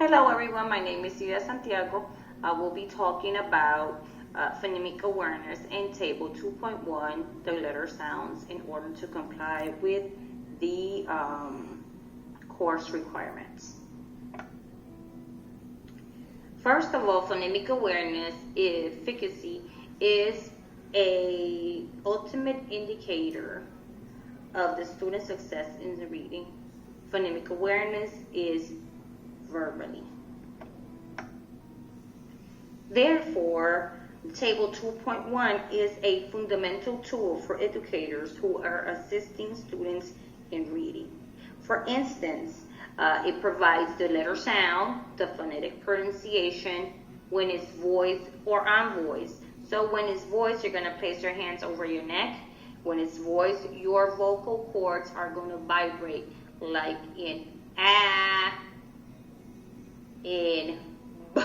Hello everyone, my name is Cia Santiago. I will be talking about phonemic awareness in table 2.1, the letter sounds, in order to comply with the course requirements. First of all, phonemic awareness efficacy is a ultimate indicator of the student's success in the reading. Phonemic awareness is verbally. Therefore, Table 2.1 is a fundamental tool for educators who are assisting students in reading. For instance, it provides the letter sound, the phonetic pronunciation, when it's voiced or unvoiced. So when it's voiced, you're going to place your hands over your neck. When it's voiced, your vocal cords are going to vibrate, like in ah, in b.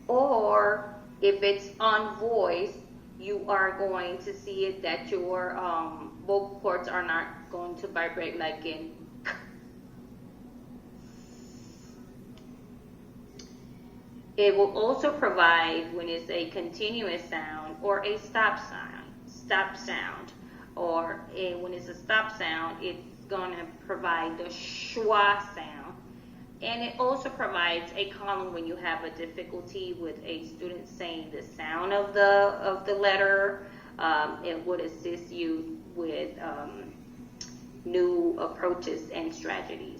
Or if it's unvoiced, you are going to see it that your vocal cords are not going to vibrate like in k. It will also provide when it's a continuous sound or a stop sound, or when it's a stop sound, it's going to provide the schwa sound. And it also provides a column when you have a difficulty with a student saying the sound of the letter. It would assist you with new approaches and strategies.